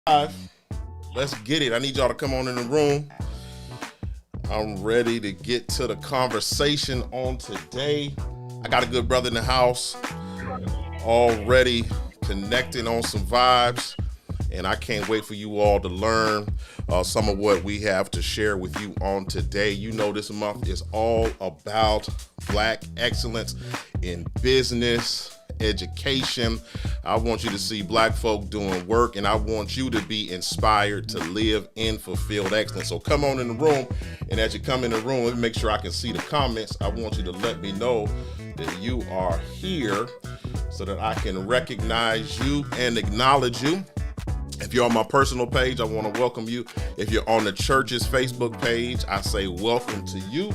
Live. Let's get it. I need y'all to come on in the room. I'm ready to get to the conversation on today. I got a good brother in the house already connecting on some vibes, and I can't wait for you all to learn some of what we have to share with you on today. You know, this month is all about Black excellence in business, education. I want you to see Black folk doing work, and I want you to be inspired to live in fulfilled excellence. So come on in the room, and as you come in the room, let me make sure I can see the comments. I want you to let me know that you are here so that I can recognize you and acknowledge you. If you're on my personal page, I want to welcome you. If you're on the church's Facebook page, I say welcome to you.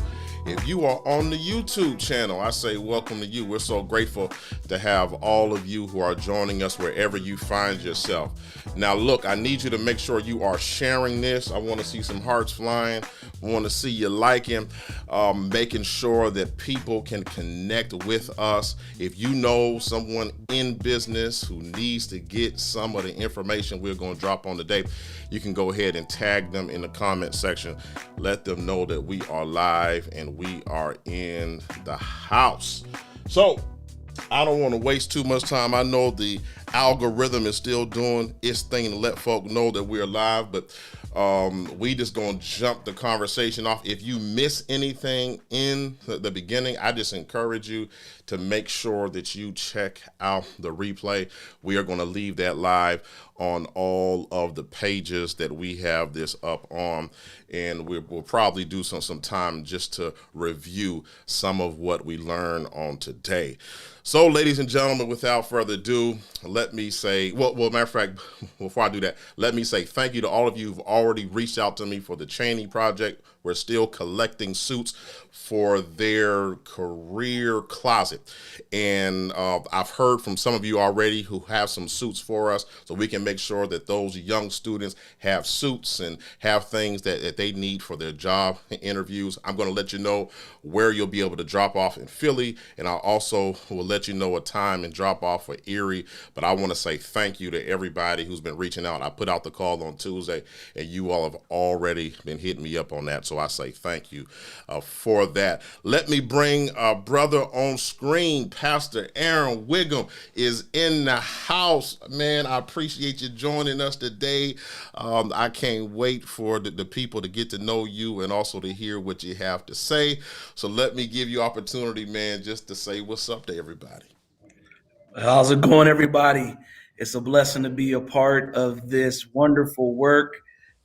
If you are on the YouTube channel, I say welcome to you. We're so grateful to have all of you who are joining us wherever you find yourself. Now, look, I need you to make sure you are sharing this. I want to see some hearts flying. I want to see you liking, making sure that people can connect with us. If you know someone in business who needs to get some of the information we're going to drop on today, you can go ahead and tag them in the comment section. Let them know that we are live and we are in the house. So I don't want to waste too much time. I know the algorithm is still doing its thing to let folk know that we're live, but we just gonna jump the conversation off. If you miss anything in the beginning, I just encourage you to make sure that you check out the replay. We are gonna leave that live on all of the pages that we have this up on, and we'll probably do some time just to review some of what we learned on today. So, ladies and gentlemen, without further ado, let me say, well, matter of fact, before I do that, let me say thank you to all of you who've already reached out to me for the Cheney Project. We're still collecting suits for their career closet. And I've heard from some of you already who have some suits for us, so we can make sure that those young students have suits and have things that they need for their job interviews. I'm going to let you know where you'll be able to drop off in Philly, and I also will let you know a time and drop off for Erie. But I want to say thank you to everybody who's been reaching out. I put out the call on Tuesday, and you all have already been hitting me up on that. So I say thank you for that. Let me bring a brother on screen. Pastor Aaron Whigham is in the house. Man, I appreciate you joining us today. I can't wait for the people to get to know you and also to hear what you have to say. So let me give you opportunity, man, just to say what's up to everybody. How's it going, everybody? It's a blessing to be a part of this wonderful work.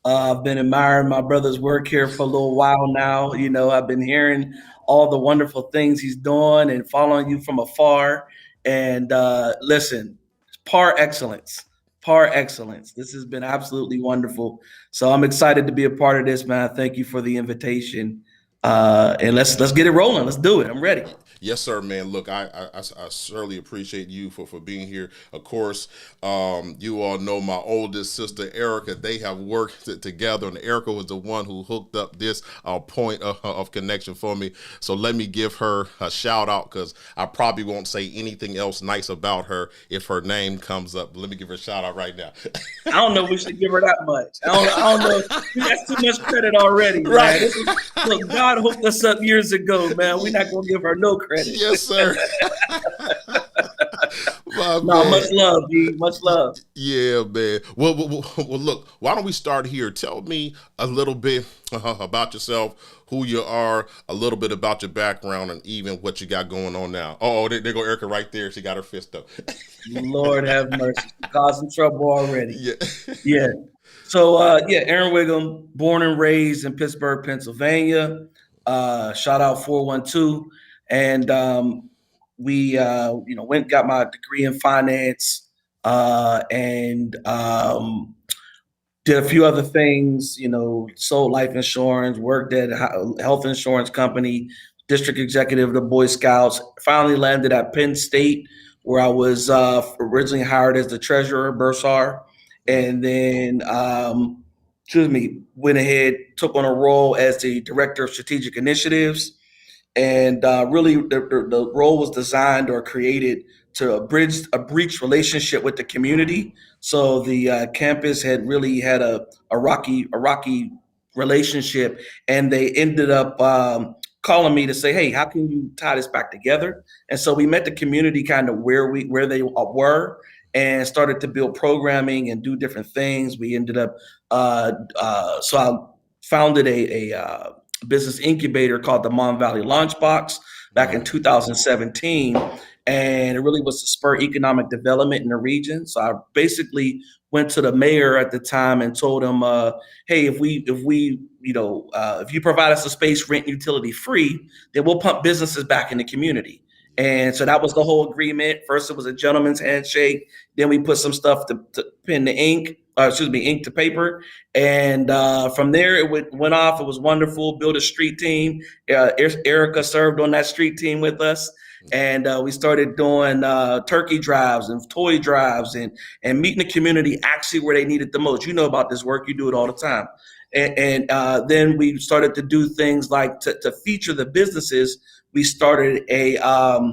I've been admiring my brother's work here for a little while now. You know, I've been hearing all the wonderful things he's doing and following you from afar. And listen, par excellence, par excellence. This has been absolutely wonderful. So I'm excited to be a part of this, man. Thank you for the invitation. And let's get it rolling. Let's do it. I'm ready. Yes, sir, man. Look, I certainly appreciate you for being here. Of course, you all know my oldest sister, Erica. They have worked together, and Erica was the one who hooked up this point of connection for me. So let me give her a shout out, because I probably won't say anything else nice about her if her name comes up. But let me give her a shout out right now. I don't know if we should give her that much. I don't know. That's too much credit already, Right. man. Look, God hooked us up years ago, man. We're not going to give her no credit. Yes, sir. Much love, D. Much love. Yeah, man. Well, look, why don't we start here? Tell me a little bit about yourself, who you are, a little bit about your background, and even what you got going on now. Oh, there go Erica right there. She got her fist up. Lord have mercy. Causing trouble already. Yeah. Yeah. So, Aaron Whigham, born and raised in Pittsburgh, Pennsylvania. Shout out 412. And we, went and got my degree in finance and did a few other things, sold life insurance, worked at a health insurance company, district executive of the Boy Scouts, finally landed at Penn State, where I was originally hired as the treasurer, bursar, and then, went ahead, took on a role as the director of strategic initiatives. And really, the role was designed or created to breach relationship with the community. So the campus had really had a rocky relationship, and they ended up calling me to say, "Hey, how can you tie this back together?" And so we met the community kind of where they were, and started to build programming and do different things. We ended up so I founded a business incubator called the Mon Valley Launchbox back in 2017. And it really was to spur economic development in the region. So I basically went to the mayor at the time and told him, "Hey, if you provide us a space rent utility free, then we'll pump businesses back in the community." And so that was the whole agreement. First, it was a gentleman's handshake. Then we put some stuff to pen the ink, ink to paper. And from there, went off. It was wonderful. Built a street team. Erica served on that street team with us. And we started doing turkey drives and toy drives and meeting the community actually where they need it the most. You know about this work. You do it all the time. And then we started to do things like to feature the businesses. We started a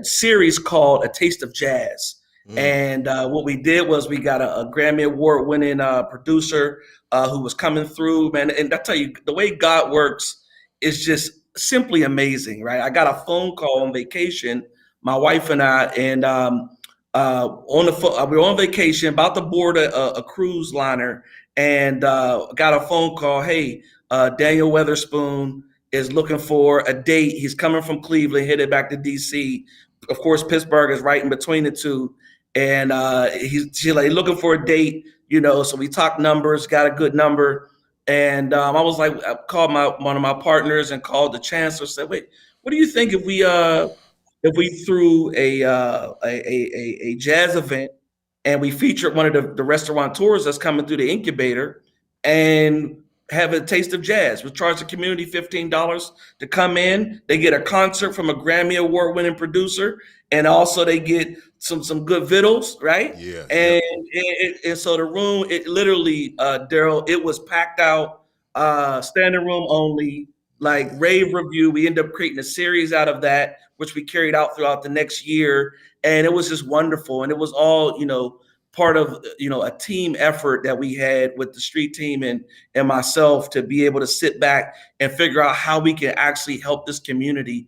series called A Taste of Jazz. And what we did was we got a Grammy Award winning producer who was coming through, man. And I tell you, the way God works is just simply amazing, right? I got a phone call on vacation, my wife and I, and we were on vacation, about to board a cruise liner, and got a phone call. "Hey, Daniel Weatherspoon is looking for a date. He's coming from Cleveland, headed back to DC. Of course, Pittsburgh is right in between the two. And she's like looking for a date, So we talked numbers, got a good number. And I was like, I called one of my partners and called the chancellor. Said, "Wait, what do you think if we threw a jazz event and we featured one of the restaurateurs that's coming through the incubator and have a taste of jazz? We charge the community $15 to come in. They get a concert from a Grammy Award winning producer, and also they get some good victuals, right?" Yeah. And so the room, it literally, Daryl, it was packed out, standing room only, like rave review. We ended up creating a series out of that, which we carried out throughout the next year, and it was just wonderful. And it was all, part of a team effort that we had with the street team and myself to be able to sit back and figure out how we can actually help this community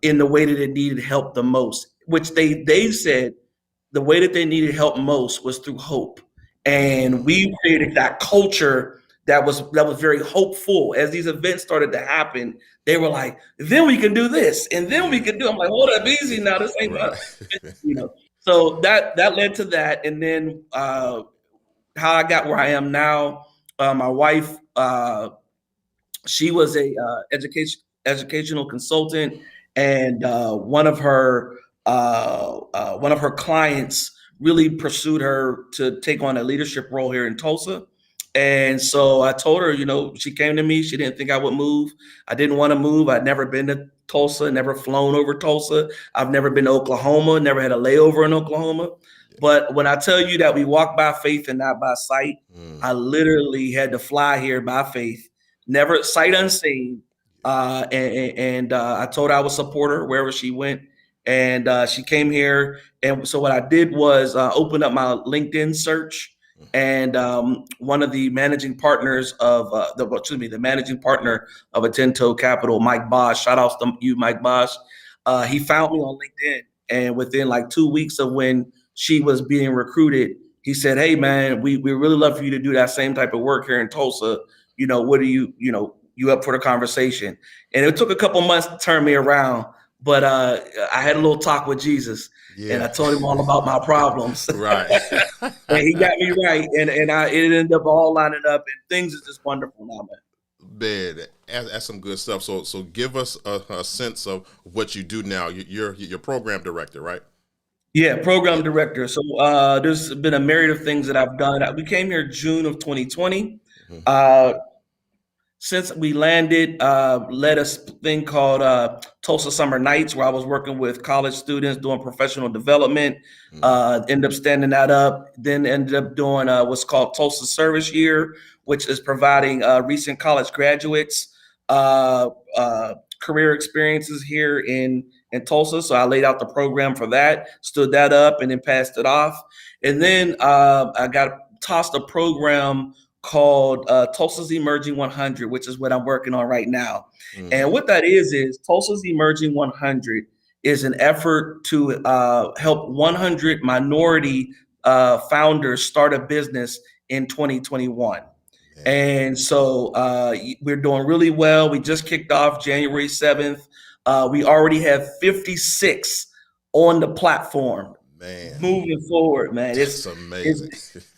in the way that it needed help the most, which they said the way that they needed help most was through hope. And we created that culture that was very hopeful. As these events started to happen, they were like, "Then we can do this, and then we can do." I'm like, "Hold up, easy now. This ain't So that led to that, and then how I got where I am now. My wife, she was a educational consultant, and one of her clients really pursued her to take on a leadership role here in Tulsa. And so I told her, she came to me. She didn't think I would move. I didn't want to move. I'd never been to Tulsa, never flown over Tulsa. I've never been to Oklahoma, never had a layover in Oklahoma. But when I tell you that we walk by faith and not by sight, I literally had to fly here by faith, never sight unseen. And I told her I would support her wherever she went. And she came here. And so what I did was open up my LinkedIn search. And one of the managing partners of the managing partner of Atento Capital, Mike Bosch, shout out to you, Mike Bosch. He found me on LinkedIn, and within like 2 weeks of when she was being recruited, he said, "Hey man, we really love for you to do that same type of work here in Tulsa. What are you up for the conversation?" And it took a couple months to turn me around, but I had a little talk with Jesus. Yeah. And I told him all about my problems. Right. And he got me right. And it ended up all lining up, and things is just wonderful now, man. Man, that's some good stuff. So give us a sense of what you do now. You're program director, right? Yeah, program director. So there's been a myriad of things that I've done. We came here June of 2020. Since we landed, led a thing called Tulsa Summer Nights, where I was working with college students doing professional development. Ended up standing that up. Then ended up doing what's called Tulsa Service Year, which is providing recent college graduates career experiences here in Tulsa. So I laid out the program for that, stood that up, and then passed it off. And then I got tossed a program called Tulsa's Emerging 100, which is what I'm working on right now. Mm-hmm. And what that is Tulsa's Emerging 100 is an effort to help 100 minority founders start a business in 2021. And so we're doing really well. We just kicked off January 7th. We already have 56 on the platform. Man, Moving forward, man. that's amazing.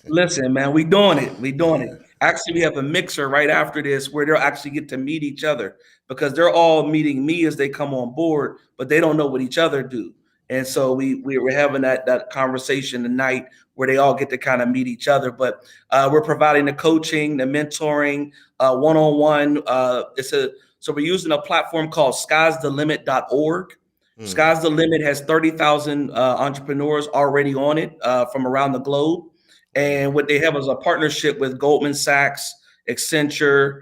Listen, man, we doing it. We doing it. Actually, we have a mixer right after this where they'll actually get to meet each other because they're all meeting me as they come on board, but they don't know what each other do. And so we're having that conversation tonight where they all get to kind of meet each other. But we're providing the coaching, the mentoring, one-on-one. So we're using a platform called sky'sthelimit.org. Sky's the Limit has 30,000 entrepreneurs already on it from around the globe. And what they have is a partnership with Goldman Sachs, Accenture,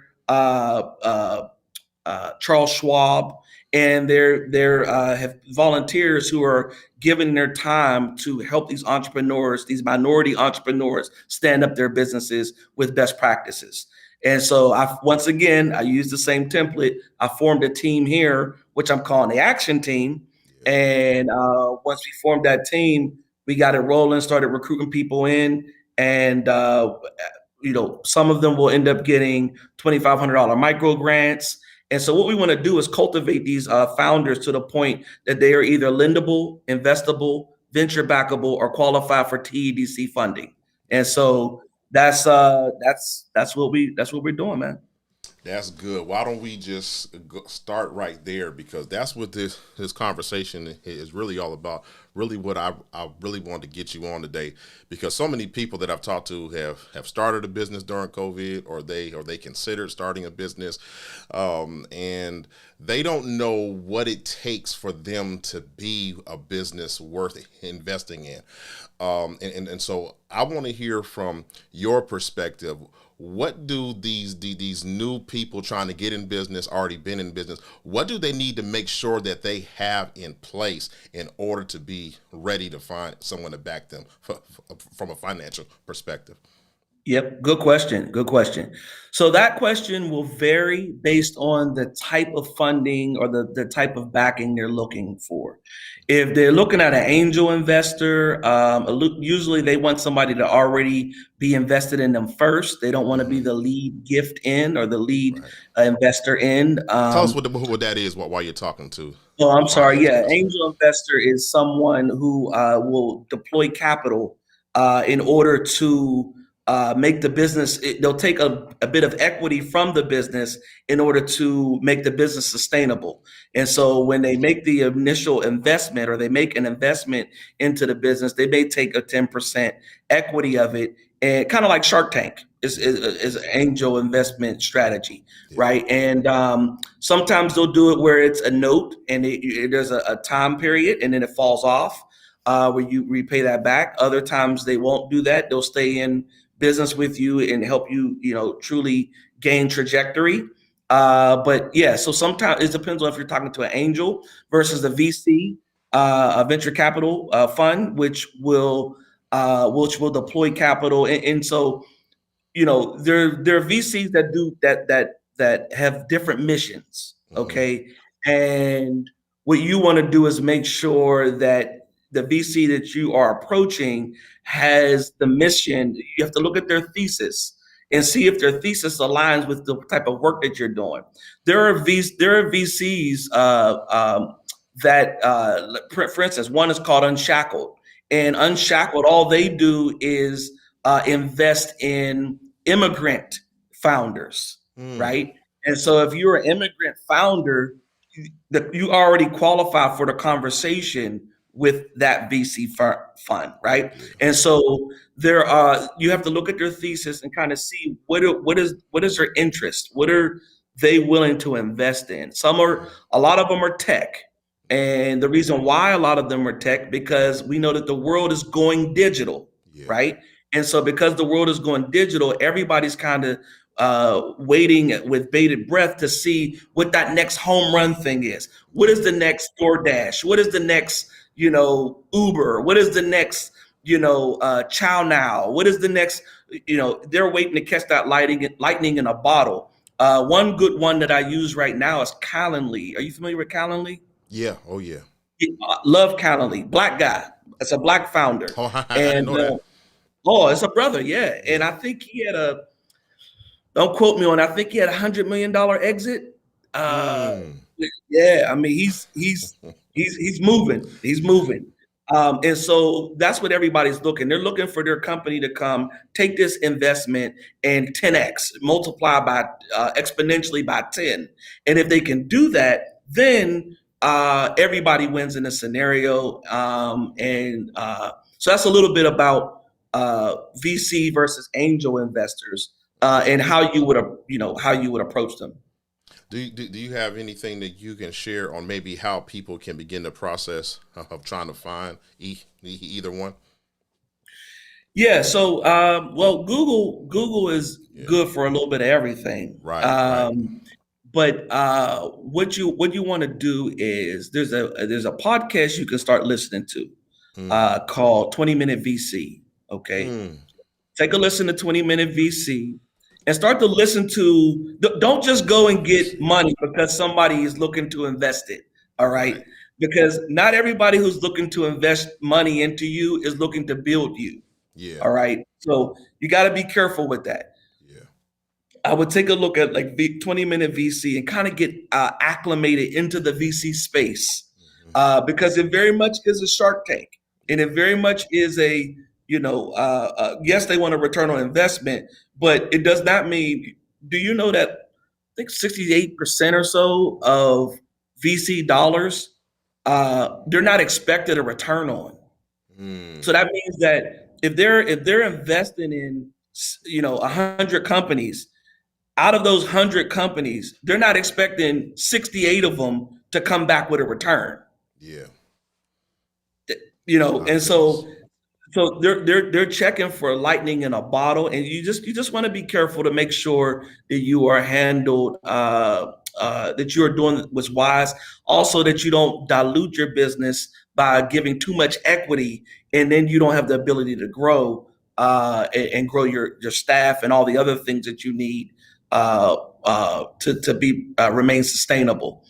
Charles Schwab, and they're have volunteers who are giving their time to help these entrepreneurs, these minority entrepreneurs, stand up their businesses with best practices. And so once again, I used the same template. I formed a team here, which I'm calling the action team. And once we formed that team, we got it rolling, started recruiting people in, and some of them will end up getting $2,500 micro grants. And so what we want to do is cultivate these founders to the point that they are either lendable, investable, venture backable, or qualify for TEDC funding. And so that's what we're doing, man. That's good. Why don't we just start right there? Because that's what this conversation is really all about. Really what I really wanted to get you on today, because so many people that I've talked to have started a business during COVID, or they considered starting a business, and they don't know what it takes for them to be a business worth investing in. And so I want to hear from your perspective. What do these new people trying to get in business, already been in business, what do they need to make sure that they have in place in order to be ready to find someone to back them from a financial perspective? Yep. Good question. Good question. So that question will vary based on the type of funding or the type of backing they're looking for. If they're looking at an angel investor, usually they want somebody to already be invested in them first. They don't want to be the lead gift in or the lead investor in. Tell us what that is while you're talking to. Oh, I'm sorry. Yeah. Angel investor is someone who will deploy capital in order to make the business, they'll take a bit of equity from the business in order to make the business sustainable. And so when they make the initial investment or they make an investment into the business, they may take a 10% equity of it, and kind of like Shark Tank is an angel investment strategy, right? And sometimes they'll do it where it's a note and there's a time period and then it falls off where you repay that back. Other times they won't do that. They'll stay in business with you and help you, truly gain trajectory. But yeah, so sometimes it depends on if you're talking to an angel versus a VC, a venture capital fund, which will deploy capital. And so, there are VCs that do that have different missions. Okay. And what you want to do is make sure that the VC that you are approaching has the mission. You have to look at their thesis and see if their thesis aligns with the type of work that you're doing. There are VCs that, for instance, one is called Unshackled. And Unshackled, all they do is invest in immigrant founders, right? And so if you're an immigrant founder, you already qualify for the conversation with that VC fund, right? And so you have to look at their thesis and kind of see what is their interest, what are they willing to invest in. A lot of them are tech, and the reason why a lot of them are tech because we know that the world is going digital, right? And so because the world is going digital, everybody's kind of waiting with bated breath to see what that next home run thing is. What is the next DoorDash? What is the next, Uber? What is the next, Chow Now? What is the next, they're waiting to catch that lightning in a bottle. One good one that I use right now is Calendly. Are you familiar with Calendly? Yeah. Oh yeah. Love Calendly. Black guy. It's a black founder. Oh, I didn't And know that. oh, it's a brother, yeah. And Yeah. I think he had don't quote me on, I think he had $100 million exit. Uh, Mm. yeah, I mean he's moving. He's moving. And so that's what everybody's looking. They're looking for their company to come take this investment and 10x, multiply by exponentially by 10. And if they can do that, then everybody wins in a scenario. So that's a little bit about VC versus angel investors and how you would approach them. Do you have anything that you can share on maybe how people can begin the process of trying to find either one? Yeah. So, well, Google is Yeah. good for a little bit of everything. Right. Right. But what you want to do is there's a podcast you can start listening to Mm. called 20-Minute VC. Okay. Mm. Take a listen to 20-Minute VC and start to listen to, don't just go and get money because somebody is looking to invest it. All right. Right. Because not everybody who's looking to invest money into you is looking to build you. Yeah. All right. So you got to be careful with that. Yeah. I would take a look at like 20-Minute VC and kind of get acclimated into the VC space because it very much is a Shark Tank, and it very much is a yes, they want a return on investment, but it does not mean. Do you know that I think 68% or so of VC dollars they're not expected a return on. Mm. So that means that if they're investing in 100 companies, out of those 100 companies, they're not expecting 68 of them to come back with a return. Yeah. And Goodness. so they're checking for lightning in a bottle, and you just want to be careful to make sure that you are handled, that you are doing what's wise. Also, that you don't dilute your business by giving too much equity, and then you don't have the ability to grow and grow your staff and all the other things that you need to be remain sustainable.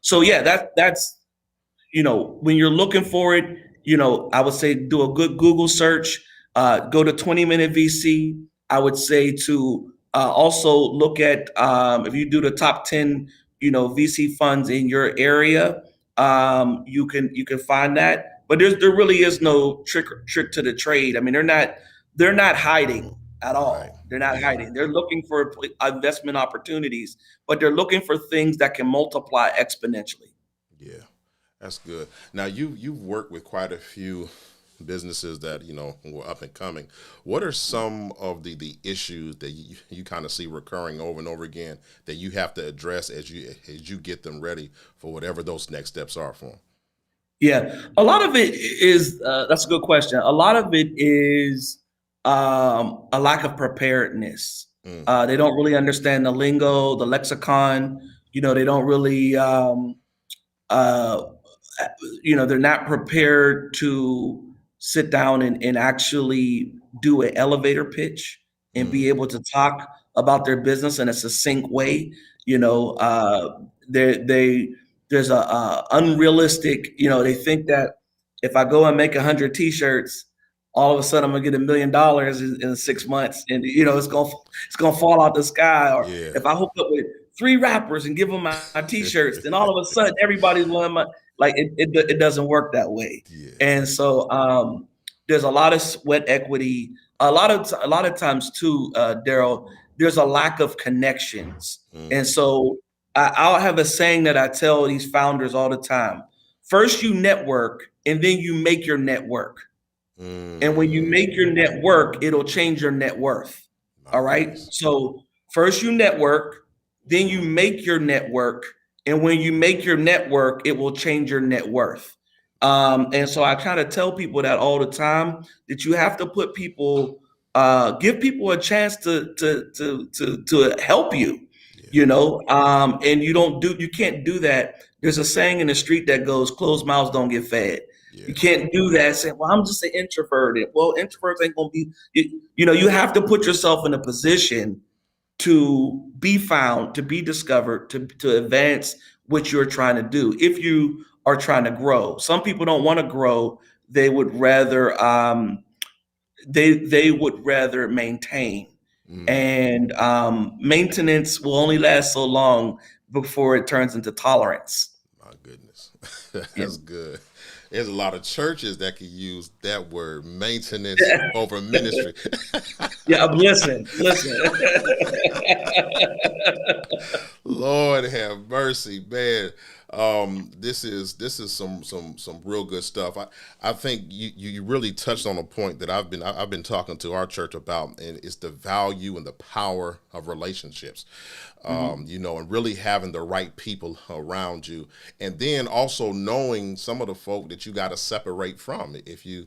So yeah, that's when you're looking for it, I would say do a good Google search, go to 20-Minute VC. I would say to also look at if you do the top 10, VC funds in your area, you can find that. But there really is no trick to the trade. I mean, they're not hiding at all. Right. They're not Yeah. hiding. They're looking for investment opportunities, but they're looking for things that can multiply exponentially. Yeah. That's good. Now you've worked with quite a few businesses that were up and coming. What are some of the issues that you kind of see recurring over and over again that you have to address as you get them ready for whatever those next steps are for them? Yeah, a lot of it is that's a good question. A lot of it is a lack of preparedness. Mm. They don't really understand the lingo, the lexicon. They don't really uh, they're not prepared to sit down and actually do an elevator pitch and be Mm. able to talk about their business in a succinct way. There's a unrealistic. They think that if I go and make 100 T-shirts, all of a sudden I'm gonna get $1 million in 6 months, and it's gonna fall out the sky. Or Yeah. if I hook up with 3 rappers and give them my T-shirts, then all of a sudden everybody's one my like it doesn't work that way. Yeah. And so there's a lot of sweat equity. A lot of times too, Daryl, there's a lack of connections. And Mm. so I'll have a saying that I tell these founders all the time. First you network, and then you make your network. And when you make your network, it'll change your net worth. My All right. goodness. So first you network, then you make your network. And when you make your network, it will change your net worth. And so I kind of tell people that all the time, that you have to put people Give people a chance to help you, and you can't do that. There's a saying in the street that goes, closed mouths don't get fed. Yeah. You can't do that saying, well, I'm just an introverted. Well, introverts ain't gonna be, you have to put yourself in a position to be found, to be discovered, to advance what you're trying to do. If you are trying to grow, some people don't want to grow. They would rather they would rather maintain, and maintenance will only last so long before it turns into tolerance. My goodness, that's good. There's a lot of churches that could use that word, maintenance over ministry. Yeah, listen. Lord have mercy, man. This is some real good stuff. I think you really touched on a point that I've been talking to our church about, and it's the value and the power of relationships. And really having the right people around you, and then also knowing some of the folk that you got to separate from if you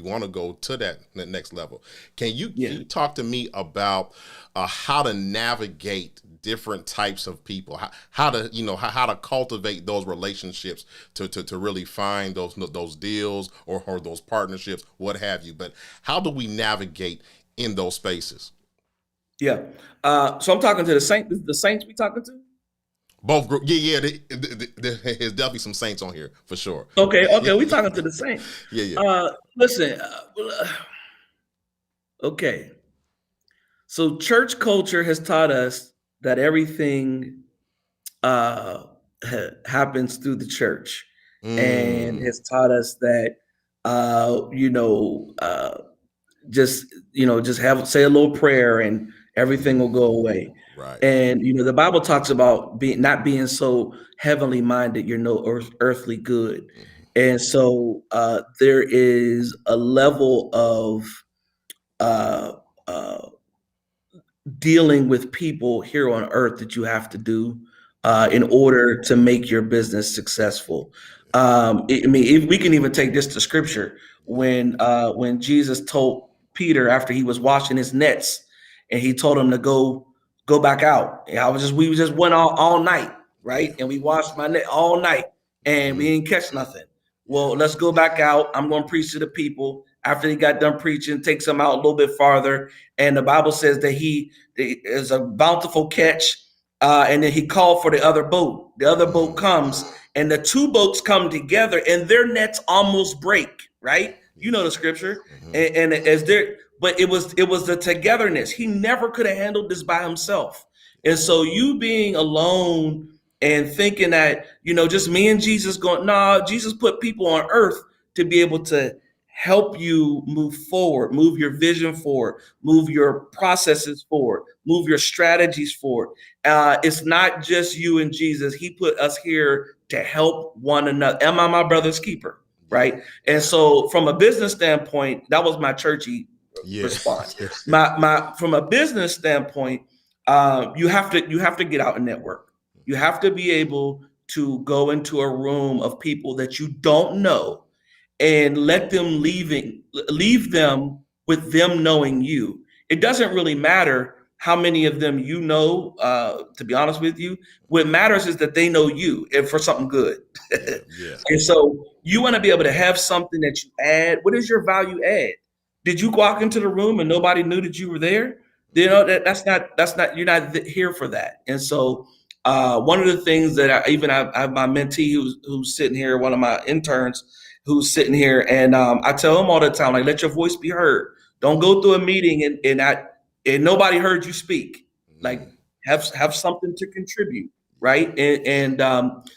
want to go to that next level. Can you talk to me about how to navigate different types of people, how to cultivate those relationships to really find those deals or those partnerships, what have you? But how do we navigate in those spaces? Yeah. So I'm talking to the saints we talking to? Both groups. Yeah. There's definitely some saints on here for sure. Okay. We talking to the saints. Yeah. Listen. Okay. So church culture has taught us that everything happens through the church, and has taught us that just say a little prayer and everything will go away. Right. And the Bible talks about not being so heavenly minded, you're no earthly good. And so there is a level of dealing with people here on earth that you have to do in order to make your business successful. If we can even take this to scripture, when Jesus told Peter, after he was washing his nets, and he told him to go back out. We just went all night, right? And we washed my net all night, and we didn't catch nothing. Well, let's go back out. I'm going to preach to the people. After he got done preaching, takes them out a little bit farther. And the Bible says that is a bountiful catch. And then he called for the other boat. The other boat comes, and the two boats come together, and their nets almost break, right? You know the scripture. But it was the togetherness. He never could have handled this by himself. And so you being alone and thinking that, just me and Jesus Jesus put people on earth to be able to help you move forward, move your vision forward, move your processes forward, move your strategies forward. It's not just you and Jesus. He put us here to help one another. Am I my brother's keeper? Right. And so from a business standpoint, that was my churchy response. From a business standpoint, you have to get out and network. You have to be able to go into a room of people that you don't know and let them leave them with them knowing you. It doesn't really matter how many of them to be honest with you. What matters is that they know you and for something good. Yeah. And so you want to be able to have something that you add. What is your value add? Did you walk into the room and nobody knew that you were there? That's not you're not here for that. And so one of the things that I have my mentee who's sitting here, one of my interns who's sitting here, and I tell him all the time, like, let your voice be heard. Don't go through a meeting and nobody heard you speak. Like, have something to contribute, right?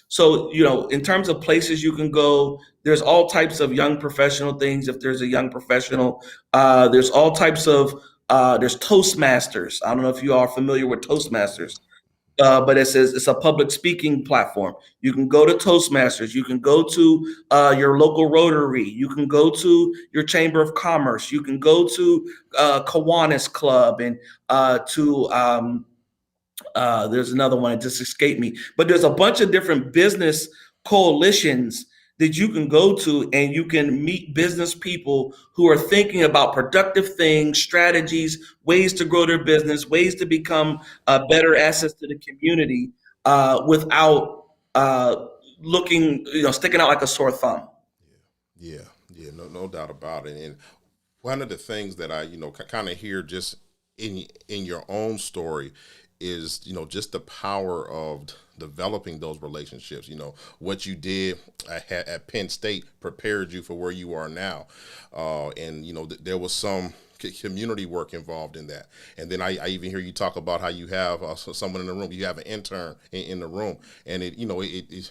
So in terms of places you can go, there's all types of young professional things. If there's a young professional, there's all types of there's Toastmasters. I don't know if you are familiar with Toastmasters. But it's a public speaking platform. You can go to Toastmasters. You can go to your local Rotary. You can go to your Chamber of Commerce. You can go to Kiwanis Club, and there's another one that just escaped me. But there's a bunch of different business coalitions that you can go to and you can meet business people who are thinking about productive things, strategies, ways to grow their business, ways to become better assets to the community without looking, sticking out like a sore thumb. Yeah, yeah, no doubt about it. And one of the things that I, kind of hear just in your own story is, just the power of developing those relationships. What you did at Penn State prepared you for where you are now. And, there was some community work involved in that. And then I even hear you talk about how you have someone in the room, you have an intern in the room. And it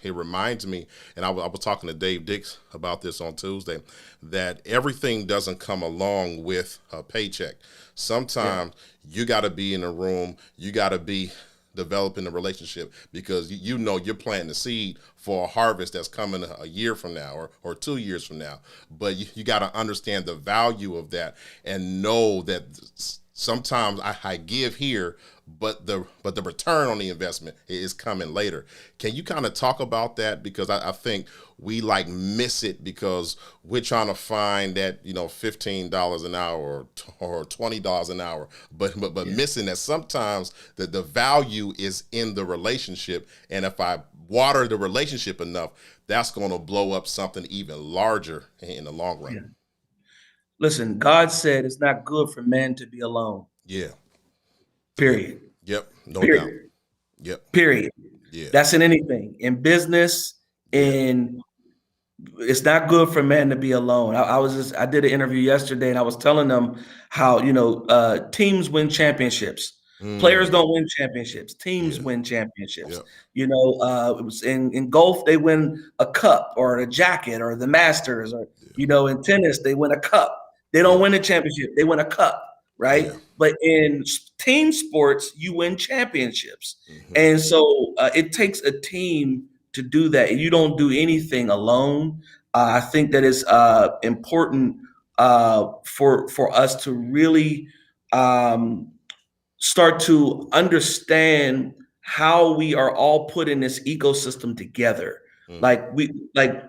reminds me, and I was talking to Dave Dix about this on Tuesday, that everything doesn't come along with a paycheck. Sometimes you got to be in a room, you got to be developing a relationship, because you're planting the seed for a harvest that's coming a year from now or 2 years from now. But you got to understand the value of that and know that sometimes I give here, but the return on the investment is coming later. Can you kind of talk about that? Because I think we miss it because we're trying to find that $15 an hour or $20 an hour, but missing that sometimes the value is in the relationship, and if I water the relationship enough, that's going to blow up something even larger in the long run. Yeah. Listen, God said it's not good for man to be alone. Yeah. Period. Yep. No Period. doubt. Yep. Period. Yeah. That's in anything, in business, in it's not good for man to be alone. I did an interview yesterday and I was telling them how, teams win championships. Players don't win championships. Teams win championships. Yep. It was in golf, they win a cup or a jacket or the Masters, or, in tennis, they win a cup. They don't win a championship. They win a cup. Right. Yeah. But in team sports, you win championships. And so it takes a team to do that. And you don't do anything alone. I think that is important for us to really start to understand how we are all put in this ecosystem together. Like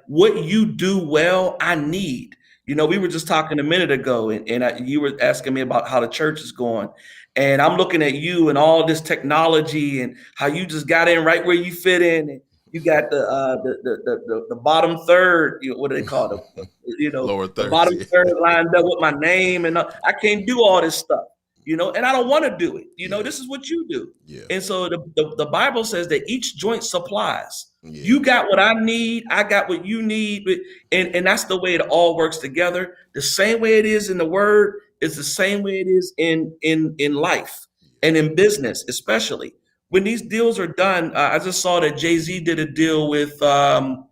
what you do well, I need. We were just talking a minute ago, and you were asking me about how the church is going. And I'm looking at you and all this technology and how you just got in right where you fit in. And you got the bottom third, what do they call it? Lower third, the bottom third lined up with my name. And I can't do all this stuff, and I don't want to do it. This is what you do. Yeah. And so the Bible says that each joint supplies. Yeah. You got what I need. I got what you need. And that's the way it all works together. The same way it is in the word is the same way it is in life and in business, especially when these deals are done. I just saw that Jay-Z did a deal with vodka,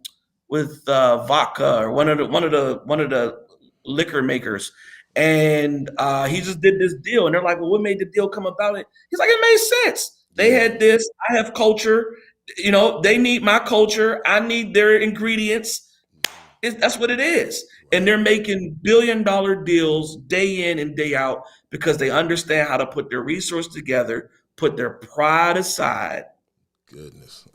or one of the liquor makers. And he just did this deal. And they're like, well, what made the deal come about? It He's like, it made sense. They had this. I have culture. They need my culture. I need their ingredients. That's what it is. Right. And they're making billion-dollar deals day in and day out because they understand how to put their resources together, put their pride aside. Goodness.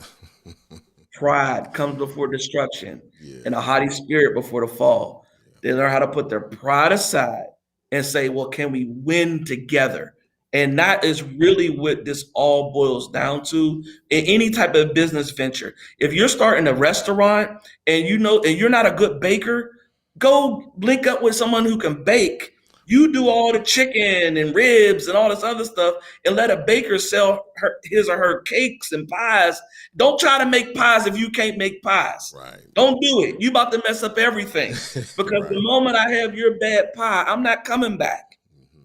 Pride comes before destruction, and a haughty spirit before the fall. They learn how to put their pride aside and say, well, can we win together? And that is really what this all boils down to in any type of business venture. If you're starting a restaurant and you're not a good baker, go link up with someone who can bake. You do all the chicken and ribs and all this other stuff, and let a baker sell his or her cakes and pies. Don't try to make pies if you can't make pies. Right. Don't do it. You about to mess up everything. Because the moment I have your bad pie, I'm not coming back.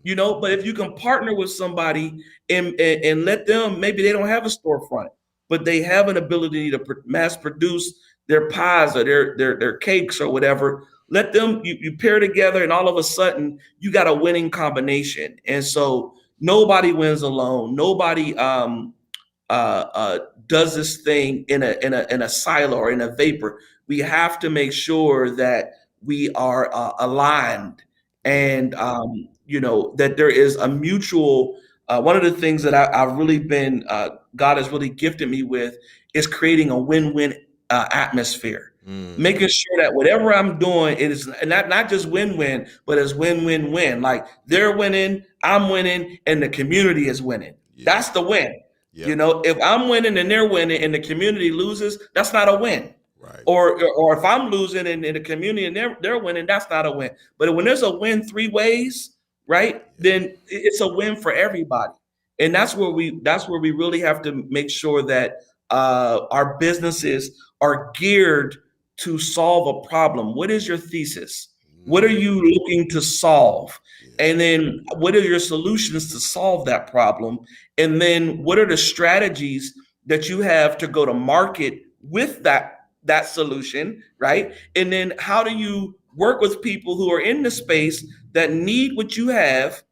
But if you can partner with somebody and let them, maybe they don't have a storefront, but they have an ability to mass produce their pies or their cakes or whatever. Let them, you pair together, and all of a sudden you got a winning combination. And so nobody wins alone. Nobody does this thing in a silo or in a vapor. We have to make sure that we are aligned, and that there is a mutual. One of the things that I've really been, God has really gifted me with, is creating a win-win atmosphere. Making sure that whatever I'm doing, it is not just win-win, but it's win-win-win. Like they're winning, I'm winning, and the community is winning. Yeah. That's the win. Yep. If I'm winning and they're winning and the community loses, that's not a win. Right. Or if I'm losing and the community and they're winning, that's not a win. But when there's a win three ways, right, then it's a win for everybody. And that's where we really have to make sure that our businesses are geared to solve a problem. What is your thesis? What are you looking to solve? Yeah. And then what are your solutions to solve that problem? And then what are the strategies that you have to go to market with that solution, right? And then how do you work with people who are in the space that need what you have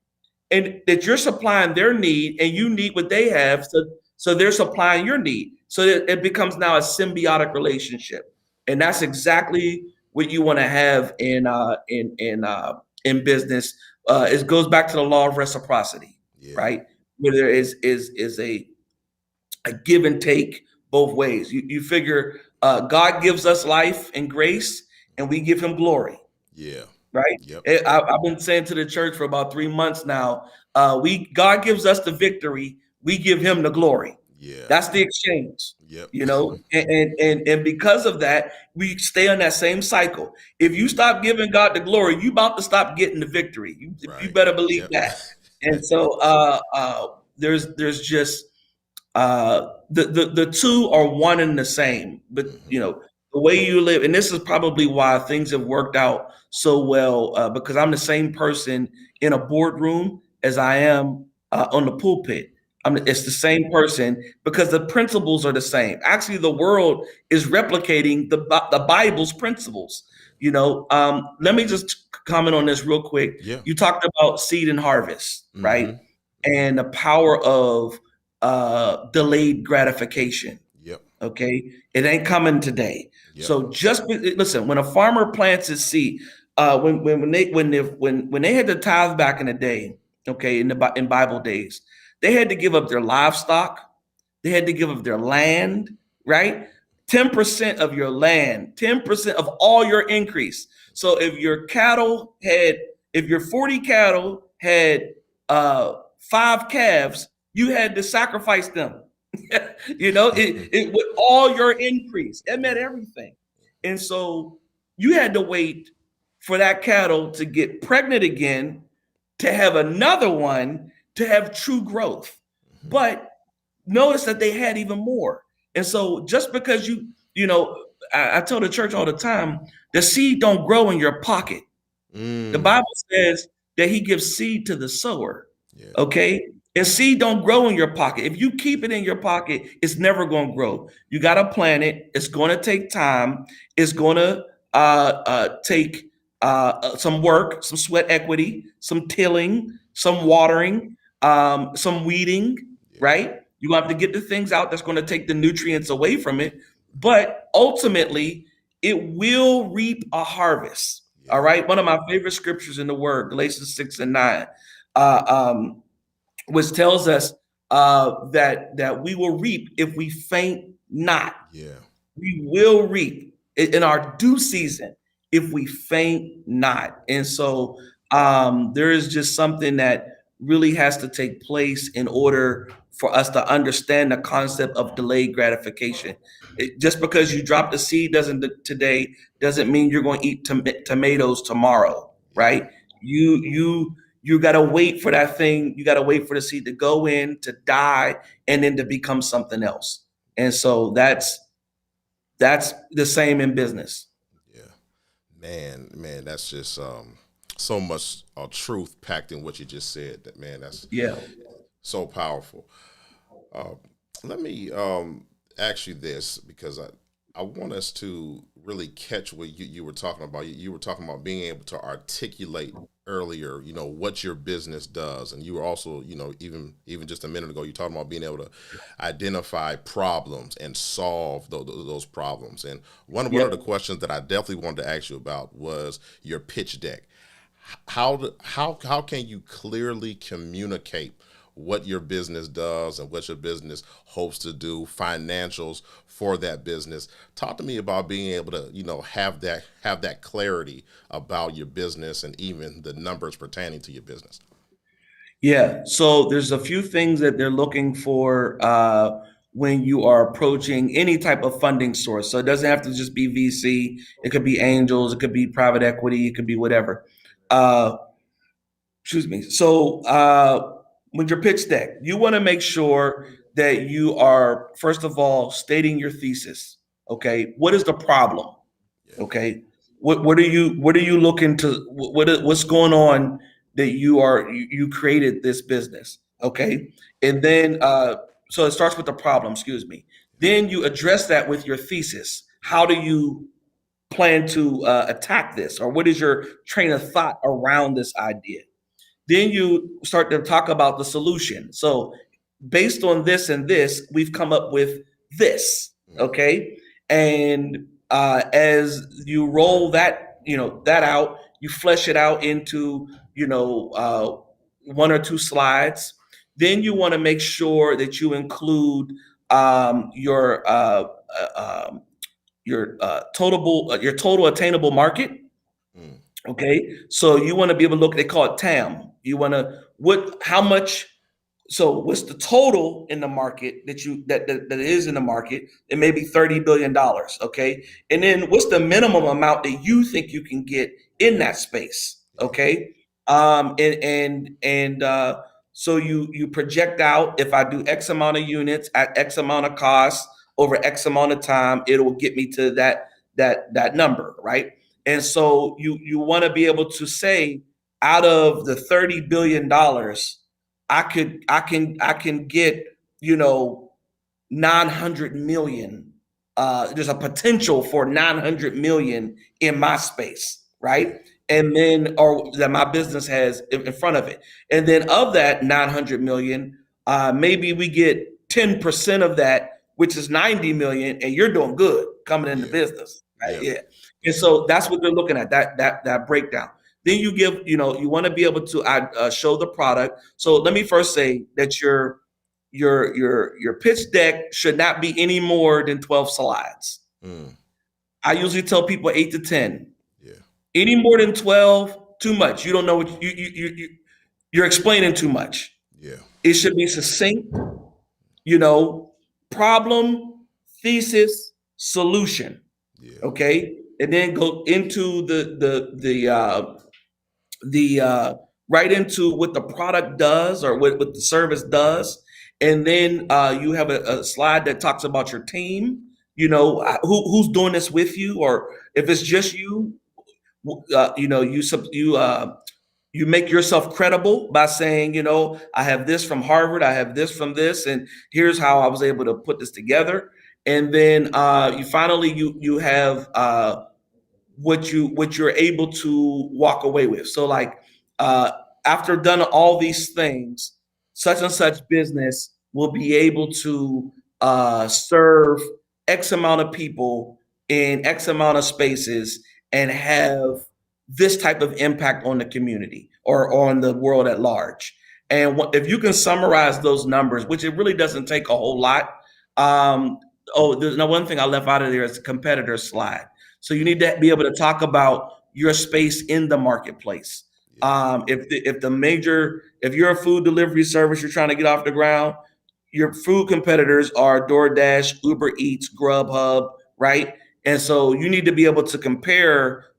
and that you're supplying their need and you need what they have, so they're supplying your need. So that it becomes now a symbiotic relationship. And that's exactly what you want to have in business. It goes back to the law of reciprocity, right? Where there is a give and take both ways. You figure God gives us life and grace, and we give him glory. Yeah. Right. Yep. I've been saying to the church for about 3 months now, God gives us the victory, we give him the glory. Yeah. That's the exchange. Yep. And because of that, we stay on that same cycle. If you stop giving God the glory, you about to stop getting the victory. You better believe that. And so there's just the two are one and the same, but the way you live, and this is probably why things have worked out so well, because I'm the same person in a boardroom as I am on the pulpit. It's the same person because the principles are the same. Actually, the world is replicating the Bible's principles. Let me just comment on this real quick. Yeah. You talked about seed and harvest, right? And the power of delayed gratification. Yep. Okay, it ain't coming today. Yep. So just listen. When a farmer plants his seed, when they had the tithe back in the day, okay, in Bible days, they had to give up their livestock, they had to give up their land, right? 10% of your land, 10% of all your increase. So if your 40 cattle had 5 calves, you had to sacrifice them. It with all your increase, it meant everything. And so you had to wait for that cattle to get pregnant again, to have another one, to have true growth. But notice that they had even more. And so just because I tell the church all the time, the seed don't grow in your pocket. The Bible says that he gives seed to the sower. Okay. And seed don't grow in your pocket. If you keep it in your pocket, it's never going to grow. You got to plant it. It's going to take time. It's going to take some work, some sweat equity, some tilling, some watering, some weeding, right? You're going to have to get the things out that's going to take the nutrients away from it. But ultimately, it will reap a harvest. All right. One of my favorite scriptures in the word, Galatians 6:9. Which tells us that we will reap if we faint not. Yeah. We will reap in our due season if we faint not. And so there is just something that really has to take place in order for us to understand the concept of delayed gratification. Just because you drop the seed today doesn't mean you're going to eat tomatoes tomorrow, right? You got to wait for that thing. You got to wait for the seed to go in, to die, and then to become something else. And so that's the same in business. Yeah, man, that's just so much truth packed in what you just said. That's so powerful. Let me ask you this, because I want us to really catch what you were talking about. You were talking about being able to articulate earlier, what your business does. And you were also, even just a minute ago, you talking about being able to identify problems and solve those problems. And one of the questions that I definitely wanted to ask you about was your pitch deck. How can you clearly communicate what your business does and what your business hopes to do, financials for that business. Talk to me about being able to, have that clarity about your business and even the numbers pertaining to your business. Yeah. So there's a few things that they're looking for when you are approaching any type of funding source. So it doesn't have to just be VC. It could be angels. It could be private equity. It could be whatever. Uh, excuse me. So with your pitch deck, you want to make sure that you are, first of all, stating your thesis. Okay. What is the problem? Yeah. Okay. What are you looking to, what's going on that you created this business? Okay. And then so it starts with the problem, excuse me. Then you address that with your thesis. How do you plan to attack this, or what is your train of thought around this idea? Then you start to talk about the solution. So based on this and this, we've come up with this. Okay. And as you roll that, that out, you flesh it out into, one or two slides. Then you want to make sure that you include your total attainable market. Mm. Okay, so you want to be able to look. They call it TAM. You want to how much. So what's the total in the market that is in the market? It may be $30 billion. Okay, and then what's the minimum amount that you think you can get in that space? Yeah. Okay, so you project out, if I do X amount of units at X amount of cost over X amount of time, it will get me to that number, right? And so you want to be able to say, out of the $30 billion, I can get 900 million. There's a potential for 900 million in my space, right? And then, or that my business has in front of it. And then of that 900 million, maybe we get 10% of that, which is 90 million, and you're doing good coming into Yeah. business, right? Yeah. Yeah. And so that's what they're looking at, that breakdown. Then you give, you want to be able to show the product. So let me first say that your pitch deck should not be any more than 12 slides. Mm. I usually tell people 8 to 10. Yeah. Any more than 12, too much. You don't know what you're explaining too much. Yeah. It should be succinct, problem, thesis, solution. Yeah. Okay. And then go into right into what the product does, or what the service does. And then you have a slide that talks about your team, who's doing this with you, or if it's just you, you make yourself credible by saying, I have this from Harvard, I have this from this, and here's how I was able to put this together. And then you have what you're able to walk away with. So like after done all these things, such and such business will be able to serve X amount of people in X amount of spaces and have this type of impact on the community or on the world at large. And if you can summarize those numbers, which it really doesn't take a whole lot. There's one thing I left out of there is the competitor slide. So you need to be able to talk about your space in the marketplace. If you're a food delivery service, you're trying to get off the ground, your food competitors are DoorDash, Uber Eats, Grubhub, right? And so you need to be able to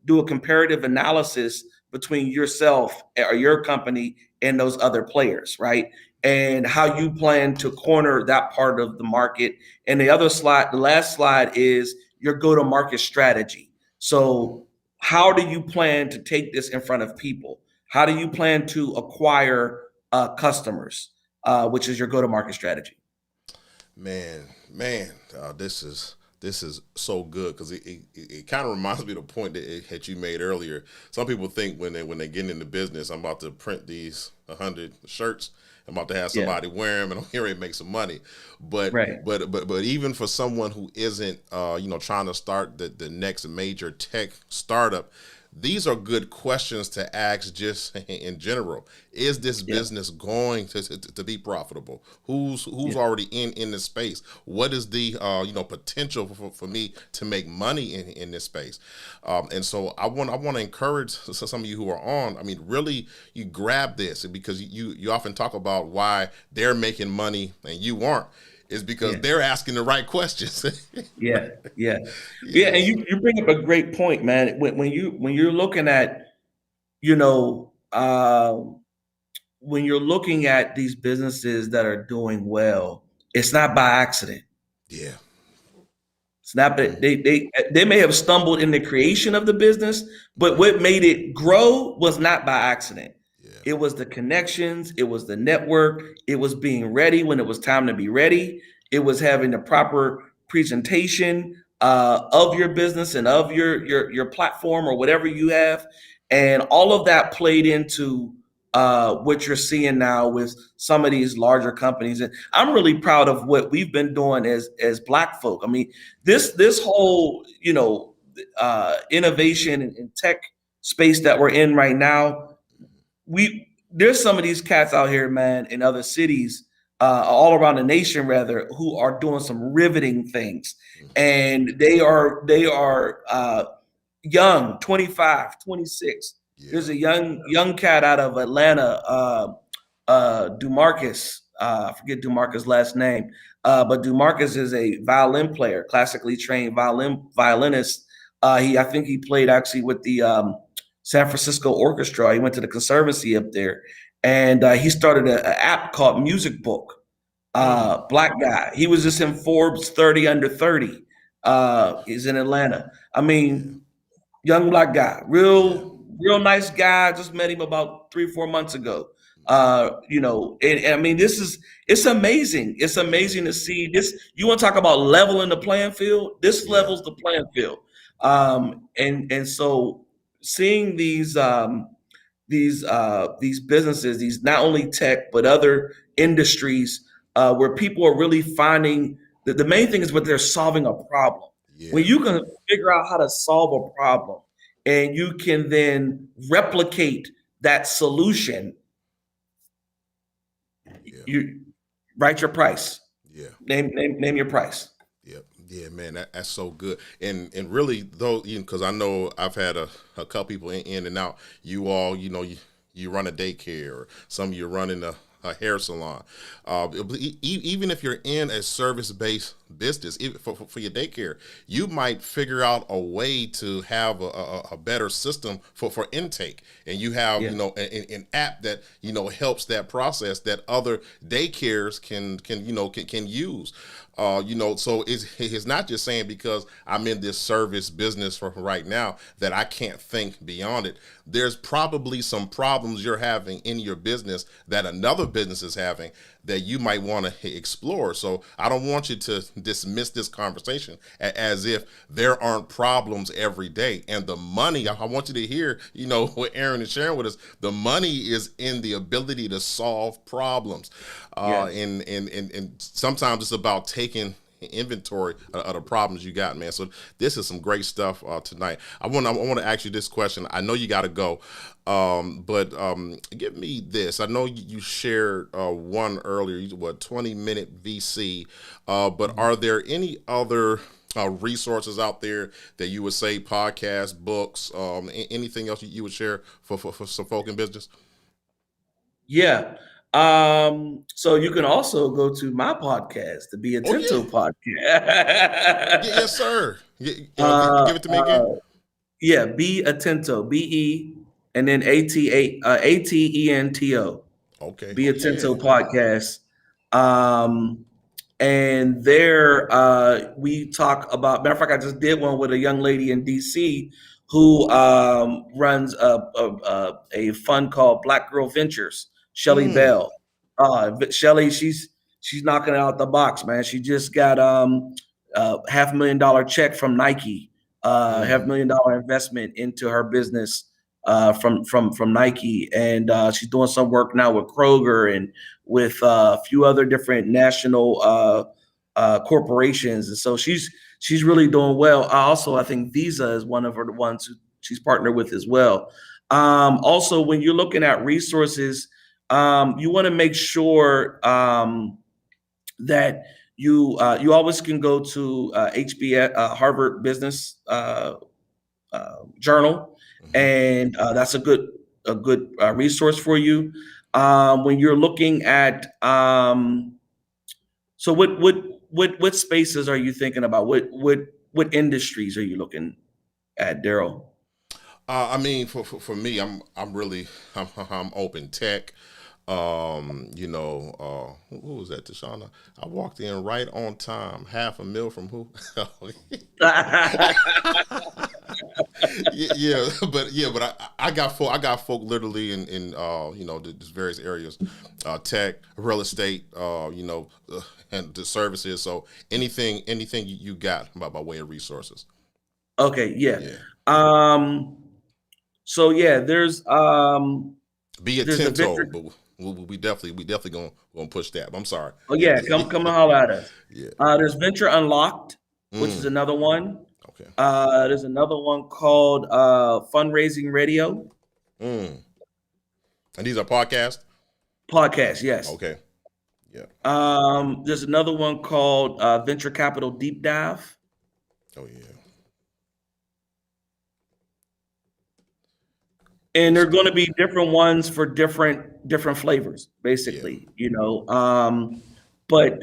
do a comparative analysis between yourself or your company and those other players, right? And how you plan to corner that part of the market. And the last slide is your go-to-market strategy. So how do you plan to take this in front of people? How do you plan to acquire customers, which is your go-to-market strategy? Man, this is so good, because it kind of reminds me of the point that you made earlier. Some people think when they get into business, I'm about to print these 100 shirts, I'm about to have somebody wear them, and I'm here to make some money. But Right. but even for someone who isn't trying to start the next major tech startup, these are good questions to ask just in general. Is this Yeah. business going to be profitable? Who's Yeah. already in this space? What is the potential for me to make money in this space? And so I want to encourage some of you who are on. I mean, really, you grab this, because you often talk about why they're making money and you aren't. Is because Yeah. they're asking the right questions. Yeah. Yeah. Yeah. And Yes. you bring up a great point, man. When you're looking at, you know, when you're looking at these businesses that are doing well, it's not by accident. Yeah. It's not that Mhm. they may have stumbled in the creation of the business, but Right. what made it grow was not by accident. Yeah. It was the connections, it was the network, it was being ready when it was time to be ready, it was having the proper presentation of your business and of your platform or whatever you have, and all of that played into what you're seeing now with some of these larger companies. And I'm really proud of what we've been doing as Black folk. I mean, Yeah. this whole innovation and tech space that we're in right now, there's some of these cats out here, man, in other cities, all around the nation rather, who are doing some riveting things, Mhm. and they are young, 25, 26. There's Yeah. a young cat out of Atlanta, Dumarcus. I forget Dumarcus' last name, but Dumarcus is a violin player, classically trained violinist. I think he played actually with the San Francisco Orchestra. He went to the Conservancy up there, and he started an app called Music Book. Mm. Black guy. He was just in Forbes 30 under 30. He's in Atlanta. I Yeah. mean, young Black guy, Yeah. real nice guy. Just met him about 3-4 months ago. And I mean, it's amazing. It's Yeah. amazing to see this. You want to talk about leveling the playing field? This Yeah. levels the playing field. Yeah. And so seeing these businesses, these not only tech but other industries, where people are really finding that the main thing is what they're solving a problem. When Yeah. you can figure out how to solve a problem and you can then replicate that solution, Yeah. you write your price. Yeah. Name your price. Yeah. Yeah, man, that's so good. And really, though, because I know I've had a couple people in and out. You all, you run a daycare, or some of you running a hair salon. Even if you're in a service-based business, even for your daycare, you might figure out a way to have a better system for intake, and you have Yeah. an app that helps that process, that other daycares can use. So it's not just saying because I'm in this service business for right now that I can't think beyond it. There's probably some problems you're having in your business that another business is having that you might want to explore. So I don't want you to dismiss this conversation as if there aren't problems every day. And the money, I want you to hear, what Aaron is sharing with us. The money is in the ability to solve problems. Yeah. And sometimes it's about taking inventory of the problems you got, man. So this is some great stuff tonight. I want to ask you this question. I know you got to go, but give me this. I know you shared one earlier, 20-minute VC, but are there any other resources out there that you would say, podcasts, books, anything else you would share for some folk in business? Yeah. So you can also go to my podcast, the Be Oh yeah, Atento podcast. yes sir. uh, Give it to me uh, again. yeah, Be Atento, BE, and then ATENTO. Okay. Be Oh yeah. Atento podcast. Um, and there we talk about, matter of fact, I just did one with a young lady in DC who runs a fund called Black Girl Ventures, Shelly Mm. Bell. Shelly, she's knocking it out the box, man. She just got $500,000 check from Nike, half Mm. million dollar investment into her business from Nike, and she's doing some work now with Kroger and with a few other different national corporations, and so she's really doing well. I think Visa is one of her the ones who she's partnered with as well. Also, when you're looking at resources, you want to make sure that you always can go to HBS, Harvard Business Journal, and that's a good resource for you when you're looking at. So what spaces are you thinking about? What industries are you looking at, Daryl? I mean, for me, I'm really I'm open tech. Who was that, Tashana? I walked in right on time. $500,000 from who? But I got folk literally in just various areas, tech, real estate, and the services. So anything you got by way of resources. Okay, yeah. Yeah. So yeah, there's Be the Atento, venture. but we definitely gonna push that. But I'm sorry. Oh yeah, come and holler at us. Yeah. There's Venture Unlocked, which is Mm, another one. okay. There's another one called Fundraising Radio Mm. And these are podcasts. Podcast. Yes. Okay. Yeah. There's another one called Venture Capital Deep Dive. Oh yeah. And they're going to be different ones for different flavors, basically. But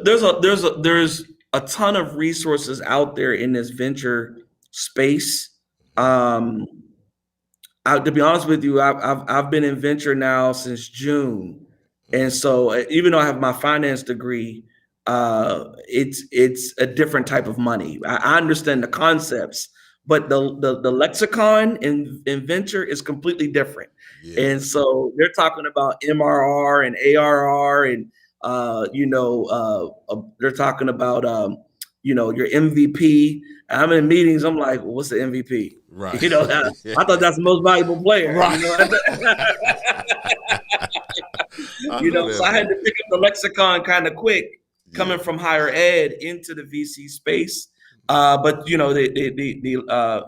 there's a ton of resources out there in this venture space. To be honest with you, I've been in venture now since June, and so even though I have my finance degree, it's a different type of money. I understand the concepts, but the lexicon in venture is completely different. Yeah. And so they're talking about MRR and ARR, and they're talking about your MVP. I'm in meetings. I'm like, well, what's the MVP? Right. I thought that's the most valuable player. Right. So I had to pick up the lexicon kind of quick, coming from higher ed into the VC space. But the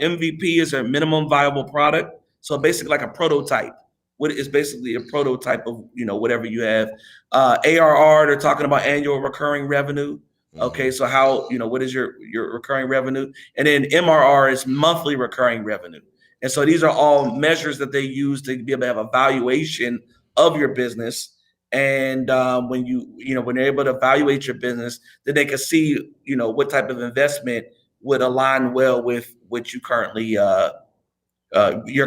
MVP is a minimum viable product. So basically like a prototype. What is basically a prototype of whatever you have. ARR, they're talking about annual recurring revenue. Okay, so how what is your recurring revenue? And then MRR is monthly recurring revenue. And so these are all measures that they use to be able to have a valuation of your business. And when when they're able to evaluate your business, then they can see what type of investment would align well with what you currently your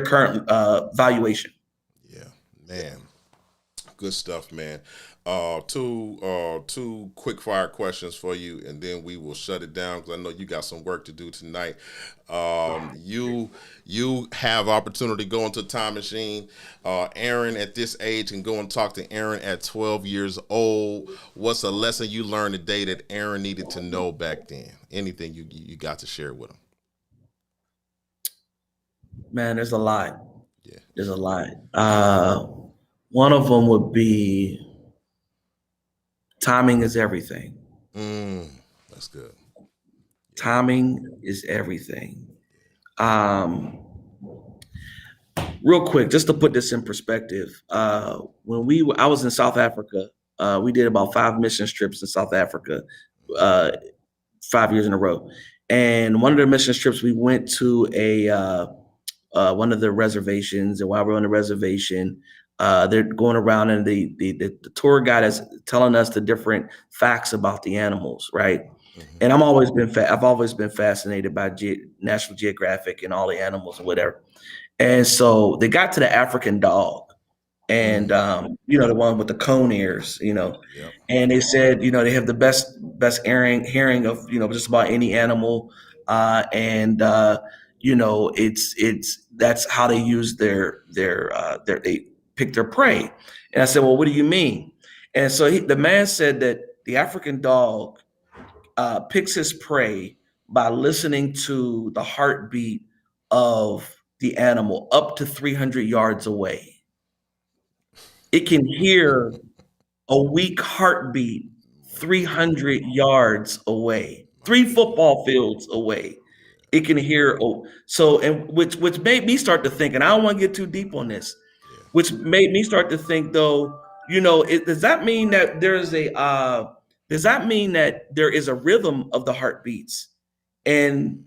current valuation. Yeah, man. Good stuff, man. Two quick fire questions for you, and then we will shut it down because I know you got some work to do tonight. You have opportunity to go into a time machine. Aaron at this age can go and talk to Aaron at 12 years old. What's a lesson you learned today that Aaron needed to know back then? Anything you got to share with him? Man, there's a lot. Yeah. There's a lot. One of them would be timing is everything. That's good. Timing is everything. Real quick, just to put this in perspective, when I was in South Africa, we did about 5 mission trips in South Africa, 5 years in a row. And one of the mission trips, we went to one of the reservations, and while we're on the reservation, they're going around, and the tour guide is telling us the different facts about the animals, right? And I've always been fascinated by National Geographic and all the animals and whatever. And so they got to the African dog, and the one with the cone ears, and they said, they have the best hearing of just about any animal, and it's that's how they use their they pick their prey. And I said, well, what do you mean? And so the man said that the African dog picks his prey by listening to the heartbeat of the animal up to 300 yards away. It can hear a weak heartbeat 300 yards away, 3 football fields away. It can hear. Oh, so and which made me start to think, and I don't want to get too deep on this. Yeah. Which made me start to think, though. Does that mean that does that mean that there is a rhythm of the heartbeats, and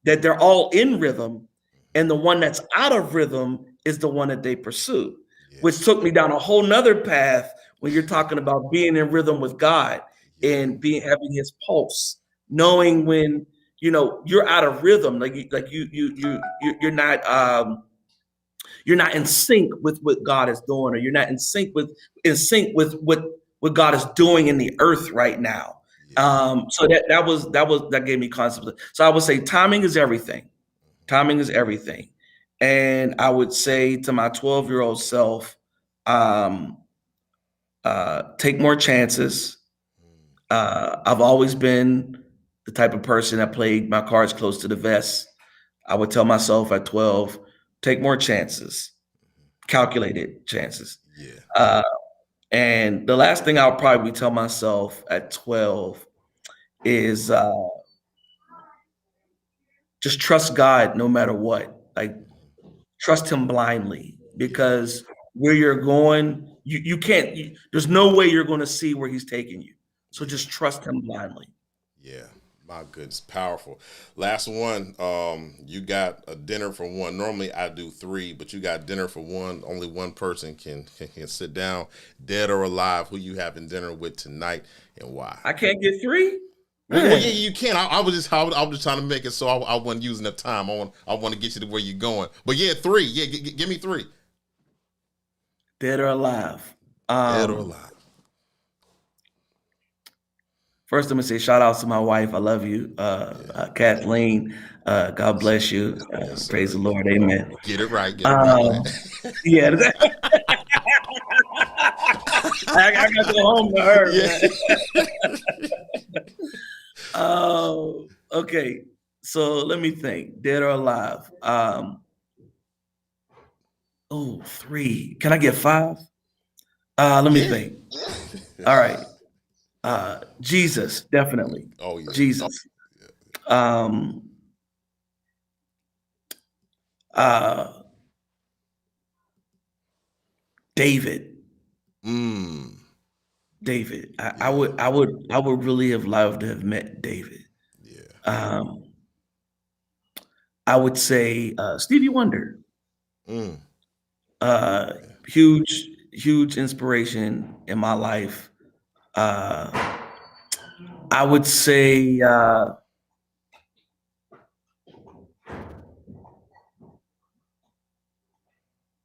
that they're all in rhythm, and the one that's out of rhythm is the one that they pursue, Yeah. which took me down a whole nother path when you're talking about being in rhythm with God Yeah. and having His pulse, knowing when you're out of rhythm, you're not in sync with what God is doing, or you're not in sync with what God is doing in the earth right now. Yeah. So that gave me concept. So I would say timing is everything. Timing is everything. And I would say to my 12-year-old self, take more chances. I've always been the type of person that played my cards close to the vest. I would tell myself at 12, take more chances, calculated chances. Yeah. And the last thing I'll probably tell myself at 12 is just trust God no matter what. Like, trust Him blindly, because where you're going, you can't, there's no way you're going to see where He's taking you. So Yeah. just trust Him blindly. Yeah. My goodness, powerful. Last one. You got a dinner for one. Normally I do three, but you got dinner for one. Only one person can sit down, dead or alive. Who you having dinner with tonight and why? I can't get three? Well, yeah, Man, you can. I was just trying to make it so I wasn't using the time. I want to get you to where you're going. But yeah, three. Yeah, give me three. dead or alive. Dead or alive. First, I'm gonna say shout out to my wife. I love you, Yeah. Kathleen. God bless you. Yes, Praise sir. the Lord. Amen. Get it right. Get it right, man. Yeah, I got to go home to her. Yeah. Okay. So let me think. Dead or alive? Three. Can I get five? Let me Yeah. think. All right. Jesus, definitely. Oh yeah. Jesus. Uh, David. Mm. David. I Yeah. would really have loved to have met David. Yeah. I would say Stevie Wonder. Mm. Uh, huge inspiration in my life. I would say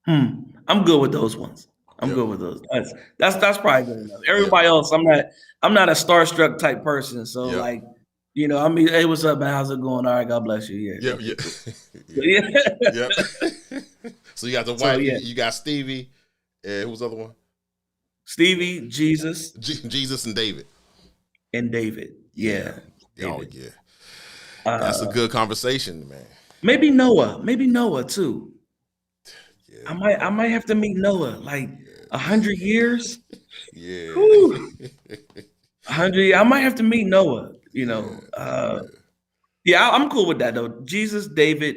I'm good with those ones. I'm Yep. good with those. That's probably good enough. Yep. Everybody else, I'm not a starstruck type person. So Yep. like, I mean, hey, what's up, man? How's it going? All right, God bless you. Yeah. Yep. Okay, Yep. cool. Yeah. Yeah. Yep. So you got the So white. yeah, You got Stevie. And who's the other one? Stevie, Jesus, Jesus and David. and David. Yeah, Oh David. yeah. That's a Uh, good conversation, man. maybe Noah too. Yeah. I might have to meet Noah like 100 years. Yeah. Whew, 100. I might have to meet Noah. Yeah. Yeah, I'm cool with that though. Jesus, David,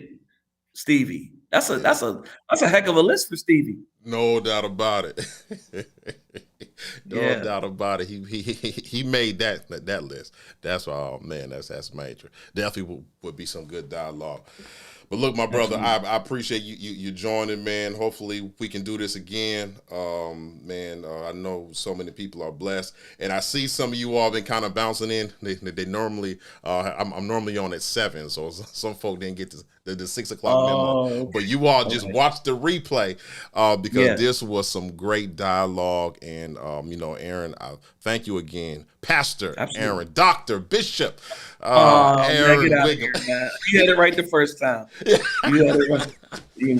Stevie. Yeah. That's a heck of a list for Stevie. No doubt about it. No Yeah, doubt about it. He made that list. That's oh man, that's major. Definitely would be some good dialogue. But look, my brother, absolutely. I appreciate you joining, man. Hopefully we can do this again. Man, I know so many people are blessed, and I see some of you all been kind of bouncing in. They normally, I'm normally on at 7, so some folk didn't get the 6 o'clock memo. Oh, But you all just okay. watch the replay because Yeah, this was some great dialogue, and Aaron, thank you again, Pastor absolutely. Aaron, Doctor Bishop Oh man, get Aaron out of Whigham. here, man. You had it right the first time. You had it right. You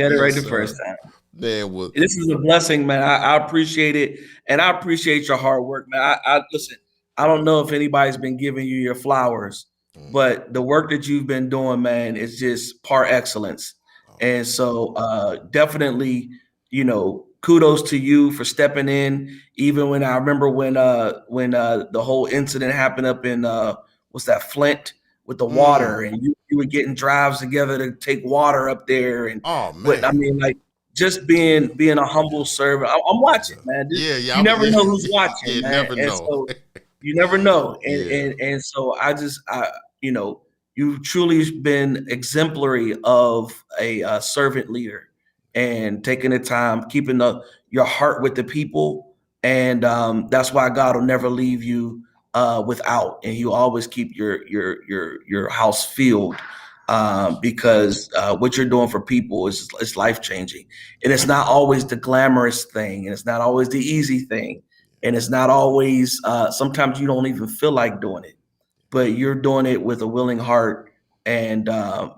had it right Yes, the first sir. time. Man, well, This is a blessing, man. I appreciate it, and I appreciate your hard work, man. I listen. I don't know if anybody's been giving you your flowers, mm, but the work that you've been doing, man, is just par excellence. oh And so, definitely, kudos to you for stepping in. Even when I remember when the whole incident happened up in what's that, Flint, with the water, and you were getting drives together to take water up there, and Oh what I man. mean, like just being a humble servant. I'm watching, man. Yeah, You yeah, never yeah. know who's watching, You man, never and know. so you never know, Yeah. and so you know, you've truly been exemplary of a servant leader, and taking the time, keeping your heart with the people, and that's why God will never leave you without, and you always keep your house filled, because what you're doing for people is life changing, and it's not always the glamorous thing, and it's not always the easy thing, and it's not always. Sometimes you don't even feel like doing it, but you're doing it with a willing heart, and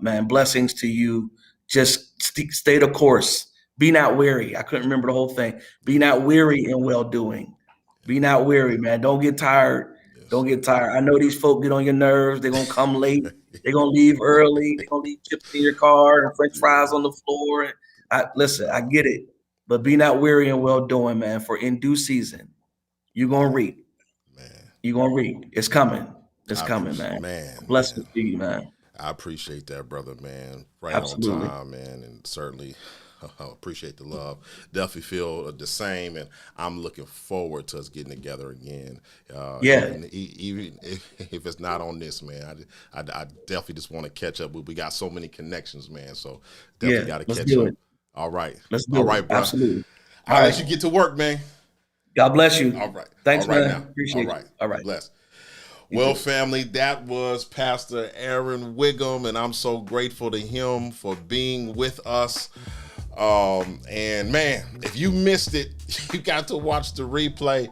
man, blessings to you. Just stay the course. Be not weary. I couldn't remember the whole thing. Be not weary in well doing. Be not weary, man. Don't get tired. Yes, Don't sir. get tired. I know these folk get on your nerves. They're gonna come late. They're gonna leave early. They're gonna leave chips in your car and French fries on the floor. And listen, I get it, but be not weary in well doing, man. For in due season, you're gonna reap. Man, You're gonna reap. It's coming. It's I coming, appreciate, man. man. Blessings to you, man. I appreciate that, brother, man. Right on Absolutely. time, man, and certainly appreciate the love. Definitely feel the same, and I'm looking forward to us getting together again. Yeah. Even if it's not on this, man, I definitely just want to catch up. We got so many connections, man. So definitely Yeah. got to Let's catch do up. it. All right, Let's all do it. right, bro. Absolutely. All I'll let right. you get to work, man. God bless All you. right, all Thanks, right man. now. All Appreciate you. right, All be right. blessed. You Well, too. family, that was Pastor Aaron Whigham, and I'm so grateful to him for being with us. And man, if you missed it, you got to watch the replay.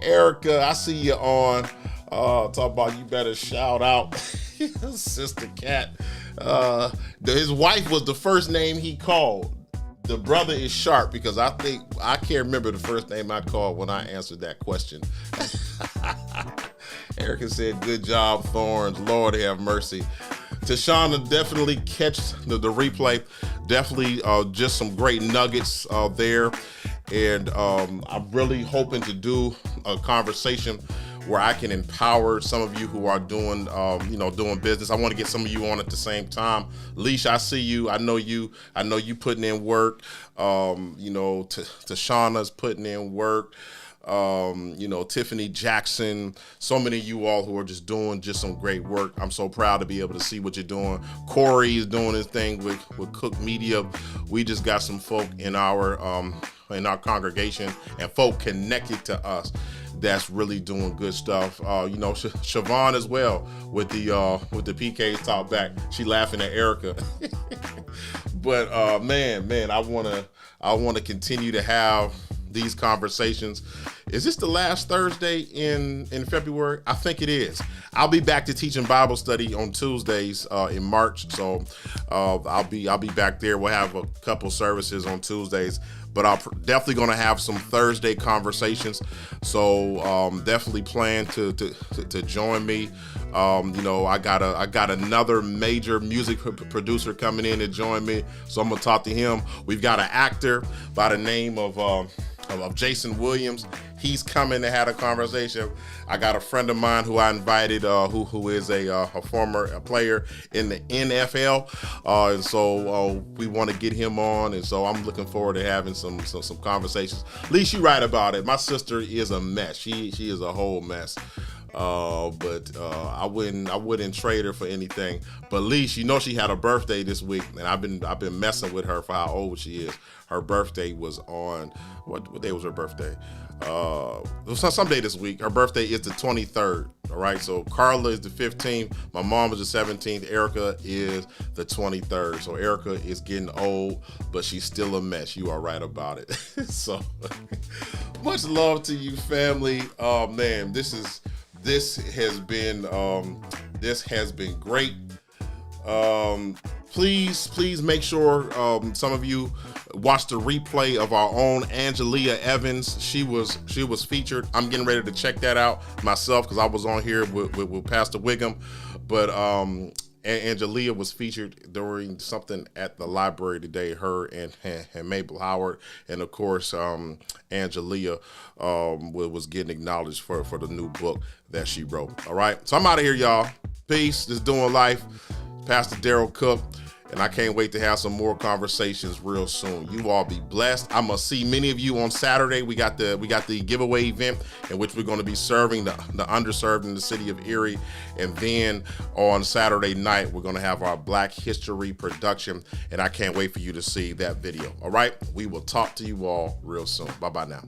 Erica, I see you on. Talk about you better shout out Sister Cat. His wife was the first name he called. The brother is sharp because I think I can't remember the first name I called when I answered that question. Erica said, "Good job, Thorns. Lord have mercy." Tashana, definitely catch the replay. Definitely just some great nuggets there. And I'm really hoping to do a conversation where I can empower some of you who are doing, doing business. I want to get some of you on at the same time. Leash, I see you. I know you putting in work. Tashana's putting in work. Tiffany Jackson, so many of you all who are just doing just some great work. I'm so proud to be able to see what you're doing. Corey is doing his thing with Cook Media. We just got some folk in our congregation and folk connected to us that's really doing good stuff. Siobhan as well with the PKs talk back. She laughing at Erica. But man, I wanna continue to have these conversations. Is this the last Thursday in February? I think it is. I'll be back to teaching Bible study on Tuesdays in March, so I'll be back there. We'll have a couple services on Tuesdays, but I'm definitely going to have some Thursday conversations. So definitely plan to join me. I got another major music producer coming in to join me, so I'm gonna talk to him. We've got an actor by the name of Jason Williams. He's coming to have a conversation. I got a friend of mine who I invited, who is a former player in the NFL, and so we want to get him on, and so I'm looking forward to having some conversations. At least you're right about it. My sister is a mess. She is a whole mess. But I wouldn't trade her for anything. But Leash, she had a birthday this week, and I've been messing with her for how old she is. Her birthday was on what day was her birthday? It was some day this week. Her birthday is the 23rd. All right, so Carla is the 15th. My mom is the 17th. Erica is the 23rd. So Erica is getting old, but she's still a mess. You are right about it. So much love to you, family. Oh man, this has been great. Please make sure some of you watch the replay of our own Angelia Evans. She was featured. I'm getting ready to check that out myself because I was on here with Pastor Whigham, but Angelia was featured during something at the library today. Her and Mabel Howard, and of course Angelia was getting acknowledged for the new book that she wrote. All right, so I'm out of here, y'all. Peace. Just doing life. Pastor Daryl Cook. And I can't wait to have some more conversations real soon. You all be blessed. I'm gonna see many of you on Saturday. We got the giveaway event in which we're going to be serving the underserved in the city of Erie. And then on Saturday night, we're going to have our Black History production. And I can't wait for you to see that video. All right. We will talk to you all real soon. Bye-bye now.